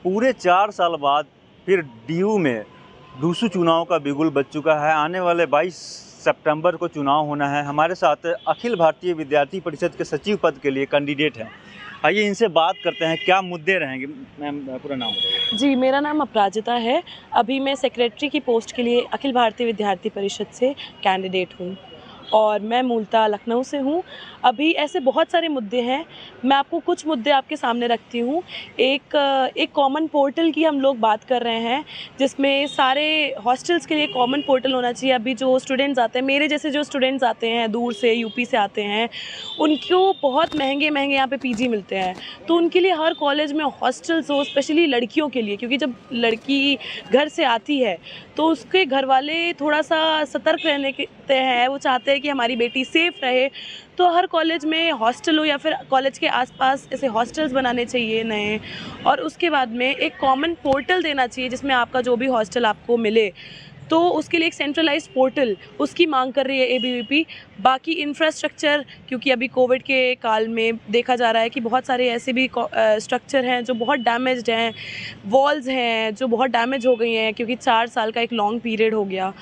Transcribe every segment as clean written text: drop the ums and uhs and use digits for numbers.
पूरे 4 साल बाद फिर डीयू में दूसरे चुनाव का बिगुल बज चुका है। आने वाले 22 सितंबर को चुनाव होना है। हमारे साथ अखिल भारतीय विद्यार्थी परिषद के सचिव पद के लिए कैंडिडेट हैं। आइए इनसे बात करते हैं, क्या मुद्दे रहेंगे। मैम पूरा नाम बताइए। जी, मेरा नाम अपराजिता है। अभी मैं सेक्रेटरी की पोस्ट के लिए अखिल भारतीय विद्यार्थी परिषद से कैंडिडेट हूँ और मैं मूलतः लखनऊ से हूँ। अभी ऐसे बहुत सारे मुद्दे हैं, मैं आपको कुछ मुद्दे आपके सामने रखती हूँ। एक कॉमन पोर्टल की हम लोग बात कर रहे हैं, जिसमें सारे हॉस्टल्स के लिए कॉमन पोर्टल होना चाहिए। अभी जो स्टूडेंट्स आते हैं, मेरे जैसे जो स्टूडेंट्स आते हैं दूर से, यूपी से आते हैं, उनको बहुत महंगे यहाँ पे पीजी मिलते हैं। तो उनके लिए हर कॉलेज में हॉस्टल्स हो, स्पेशली लड़कियों के लिए, क्योंकि जब लड़की घर से आती है तो उसके घर वाले थोड़ा सा सतर्क रहने के हैं। वो चाहते हैं कि हमारी बेटी सेफ़ रहे। तो हर कॉलेज में हॉस्टल हो या फिर कॉलेज के आसपास ऐसे हॉस्टल्स बनाने चाहिए नए, और उसके बाद में एक कॉमन पोर्टल देना चाहिए जिसमें आपका जो भी हॉस्टल आपको मिले, तो उसके लिए एक सेंट्रलाइज्ड पोर्टल उसकी मांग कर रही है एबीवीपी। बाकी इंफ्रास्ट्रक्चर, क्योंकि अभी कोविड के काल में देखा जा रहा है कि बहुत सारे ऐसे भी स्ट्रक्चर हैं जो बहुत डैमेज्ड हैं, वॉल्स हैं जो बहुत डैमेज हो गई हैं, क्योंकि 4 साल का एक लॉन्ग पीरियड हो गया।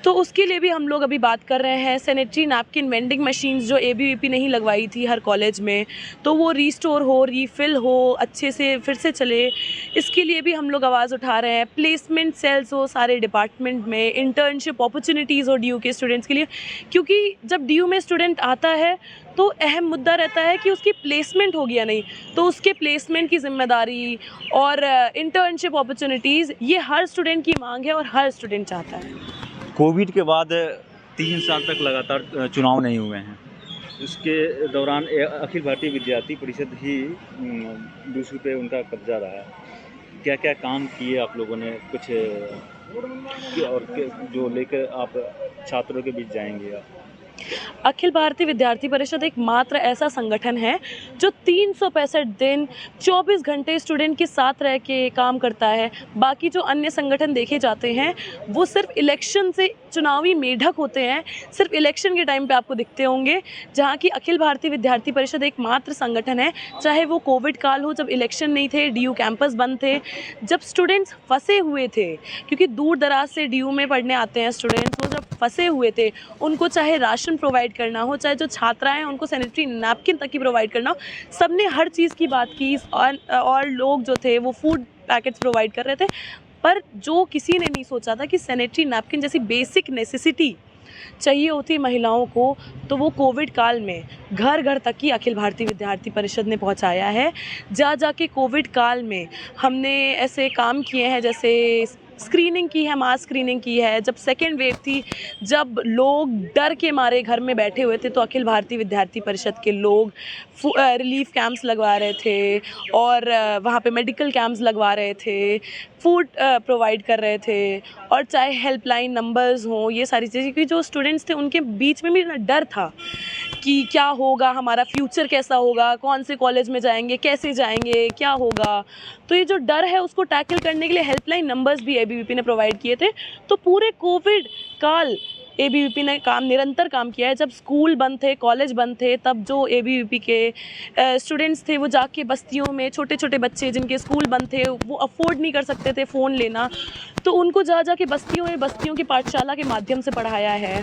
तो उसके लिए भी हम लोग अभी बात कर रहे हैं। सैनिटरी नैपकिन वेंडिंग मशीन्स जो एबीवीपी नहीं लगवाई थी हर कॉलेज में, तो वो रीस्टोर हो, रीफ़िल हो, अच्छे से फिर से चले, इसके लिए भी हम लोग आवाज़ उठा रहे हैं। प्लेसमेंट सेल्स हो सारे डिपार्टमेंट में, इंटर्नशिप अपॉर्चुनिटीज़ हो डीयू के स्टूडेंट्स के लिए, क्योंकि जब डीयू में स्टूडेंट आता है तो अहम मुद्दा रहता है कि उसकी प्लेसमेंट होगी या नहीं। तो उसके प्लेसमेंट की ज़िम्मेदारी और इंटर्नशिप अपॉर्चुनिटीज़, ये हर स्टूडेंट की मांग है और हर स्टूडेंट चाहता है। कोविड के बाद 3 साल तक लगातार चुनाव नहीं हुए हैं। इसके दौरान अखिल भारतीय विद्यार्थी परिषद ही दूसरे पे उनका कब्जा रहा है। क्या क्या काम किए आप लोगों ने, कुछ और जो लेकर आप छात्रों के बीच जाएंगे आप? अखिल भारतीय विद्यार्थी परिषद एक मात्र ऐसा संगठन है जो 365 दिन 24 घंटे स्टूडेंट के साथ रह के काम करता है। बाकी जो अन्य संगठन देखे जाते हैं वो सिर्फ इलेक्शन से, चुनावी मेढक होते हैं, सिर्फ इलेक्शन के टाइम पे आपको दिखते होंगे। जहाँ की अखिल भारतीय विद्यार्थी परिषद एक मात्र संगठन है, चाहे वो कोविड काल हो जब इलेक्शन नहीं थे, डीयू कैंपस बंद थे, जब स्टूडेंट्स फंसे हुए थे, क्योंकि दूर दराज से डीयू में पढ़ने आते हैं स्टूडेंट्स, वो जब फंसे हुए थे, उनको चाहे राशन प्रोवाइड करना हो, चाहे जो छात्राएं हैं उनको सैनिटरी नैपकिन तक की प्रोवाइड करना हो, सबने हर चीज़ की बात की। और लोग जो थे वो फूड पैकेट्स प्रोवाइड कर रहे थे, पर जो किसी ने नहीं सोचा था कि सैनिटरी नैपकिन जैसी बेसिक नेसेसिटी चाहिए होती महिलाओं को, तो वो कोविड काल में घर घर तक की अखिल भारतीय विद्यार्थी परिषद ने पहुंचाया है। जा के कोविड काल में हमने ऐसे काम किए हैं, जैसे स्क्रीनिंग की है, मास स्क्रीनिंग की है। जब सेकेंड वेव थी, जब लोग डर के मारे घर में बैठे हुए थे, तो अखिल भारतीय विद्यार्थी परिषद के लोग रिलीफ कैंप्स लगवा रहे थे और वहाँ पे मेडिकल कैंप्स लगवा रहे थे, फूड प्रोवाइड कर रहे थे, और चाहे हेल्पलाइन नंबर्स हों, ये सारी चीज़ें, क्योंकि जो स्टूडेंट्स थे उनके बीच में भी डर था कि क्या होगा, हमारा फ्यूचर कैसा होगा, कौन से कॉलेज में जाएंगे, कैसे जाएंगे, क्या होगा। तो ये जो डर है उसको टैकल करने के लिए हेल्पलाइन नंबर्स भी एबीवीपी ने प्रोवाइड किए थे। तो पूरे कोविड काल एबीवीपी ने निरंतर काम किया है। जब स्कूल बंद थे, कॉलेज बंद थे, तब जो एबीवीपी के स्टूडेंट्स थे वो जाके बस्तियों में, छोटे छोटे बच्चे जिनके स्कूल बंद थे, वो अफोर्ड नहीं कर सकते थे फ़ोन लेना, तो उनको जाके बस्तियों की पाठशाला के माध्यम से पढ़ाया है।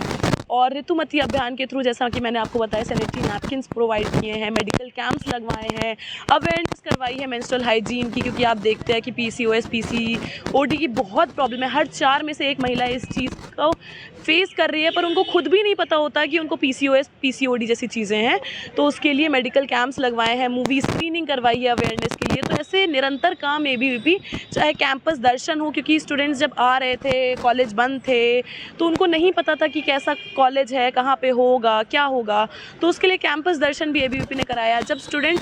और ऋतुमती अभियान के थ्रू, जैसा कि मैंने आपको बताया, सैनिटरी नैपकिन्स प्रोवाइड किए हैं, मेडिकल कैंप्स लगवाए हैं, अवेयरनेस करवाई है मेंस्ट्रुअल हाइजीन की, क्योंकि आप देखते हैं कि पीसीओएस, पीसीओडी की बहुत प्रॉब्लम है। हर 4 में से 1 महिला इस चीज़ को फेस कर रही है, पर उनको खुद भी नहीं पता होता कि उनको पीसीओएस, पीसीओडी जैसी चीज़ें हैं। तो उसके लिए मेडिकल कैंप्स लगवाए हैं, मूवी स्क्रीनिंग करवाई है अवेयरनेस के लिए। तो ऐसे निरंतर काम एबीवीपी, चाहे कैंपस दर्शन हो, क्योंकि स्टूडेंट्स जब आ रहे थे, कॉलेज बंद थे, तो उनको नहीं पता था कि कैसा कॉलेज है, कहाँ पे होगा, क्या होगा, तो उसके लिए कैंपस दर्शन भी एबीवीपी ने कराया। जब स्टूडेंट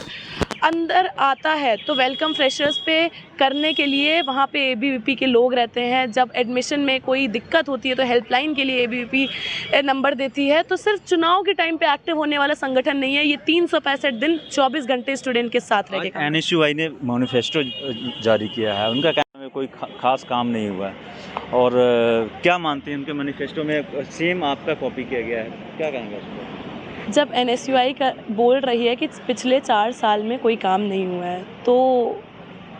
अंदर आता है तो वेलकम फ्रेशर्स पे करने के लिए वहाँ पे एबीवीपी के लोग रहते हैं। जब एडमिशन में कोई दिक्कत होती है तो हेल्पलाइन के लिए एबीवीपी नंबर देती है। तो सिर्फ चुनाव के टाइम पे एक्टिव होने वाला संगठन नहीं है, ये 365 दिन 24 घंटे स्टूडेंट के साथ रहेगा। एनएसयूआई ने मैनिफेस्टो जारी किया है, उनका कहना है कोई खास काम नहीं हुआ है, और क्या मानते हैं उनके मैनिफेस्टो में सेम आपका कॉपी किया गया है, क्या कहेंगे उस पर? जब एनएसयूआई का बोल रही है कि पिछले 4 साल में कोई काम नहीं हुआ है, तो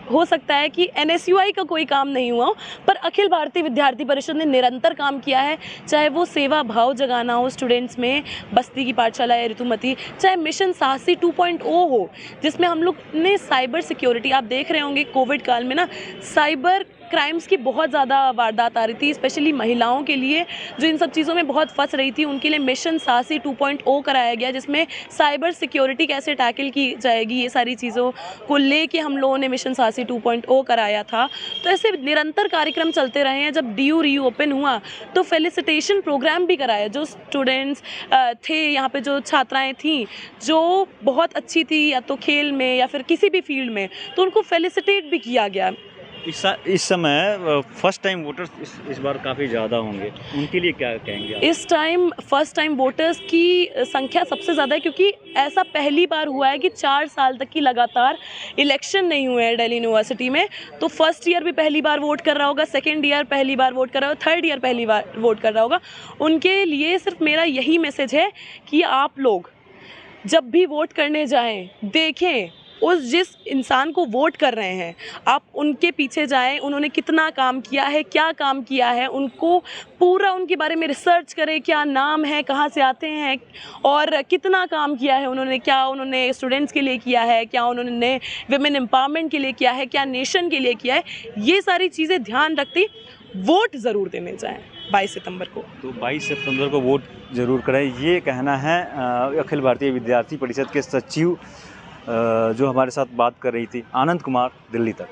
हो सकता है कि NSUI का कोई काम नहीं हुआ हो, पर अखिल भारतीय विद्यार्थी परिषद ने निरंतर काम किया है। चाहे वो सेवा भाव जगाना हो स्टूडेंट्स में, बस्ती की पाठशाला या ऋतुमती, चाहे मिशन साहसी 2.0 हो, जिसमें हम लोग ने साइबर सिक्योरिटी, आप देख रहे होंगे कोविड काल में ना साइबर क्राइम्स की बहुत ज़्यादा वारदात आ रही थी, स्पेशली महिलाओं के लिए जो इन सब चीज़ों में बहुत फंस रही थी, उनके लिए मिशन साहसी 2.0 कराया गया, जिसमें साइबर सिक्योरिटी कैसे टैकल की जाएगी, ये सारी चीज़ों को लेके हम लोगों ने मिशन साहसी 2.0 कराया था। तो ऐसे निरंतर कार्यक्रम चलते रहे हैं। जब DU रीओपन हुआ तो फेलिसिटेशन प्रोग्राम भी कराया। जो स्टूडेंट्स थे यहाँ पे, जो छात्राएँ थीं जो बहुत अच्छी थी या तो खेल में या फिर किसी भी फील्ड में, तो उनको फेलिसिटेट भी किया गया। इस समय फर्स्ट टाइम वोटर्स इस बार काफ़ी ज़्यादा होंगे, उनके लिए क्या कहेंगे आप? इस टाइम फर्स्ट टाइम वोटर्स की संख्या सबसे ज़्यादा है, क्योंकि ऐसा पहली बार हुआ है कि 4 साल तक की लगातार इलेक्शन नहीं हुए हैं दिल्ली यूनिवर्सिटी में। तो फर्स्ट ईयर भी पहली बार वोट कर रहा होगा, सेकेंड ईयर पहली बार वोट कर रहा होगा, थर्ड ईयर पहली बार वोट कर रहा होगा। उनके लिए सिर्फ मेरा यही मैसेज है कि आप लोग जब भी वोट करने जाएं, देखें उस जिस इंसान को वोट कर रहे हैं, आप उनके पीछे जाएं, उन्होंने कितना काम किया है, क्या काम किया है, उनको पूरा उनके बारे में रिसर्च करें, क्या नाम है, कहाँ से आते हैं और कितना काम किया है उन्होंने, क्या उन्होंने स्टूडेंट्स के लिए किया है, क्या उन्होंने विमेन एम्पावरमेंट के लिए किया है, क्या नेशन के लिए किया है। ये सारी चीज़ें ध्यान रखती वोट ज़रूर देने जाएँ 22 सितंबर को। तो 22 सितंबर को वोट ज़रूर करें, ये कहना है अखिल भारतीय विद्यार्थी परिषद के सचिव जो हमारे साथ बात कर रही थी, आनंद कुमार, दिल्ली तक।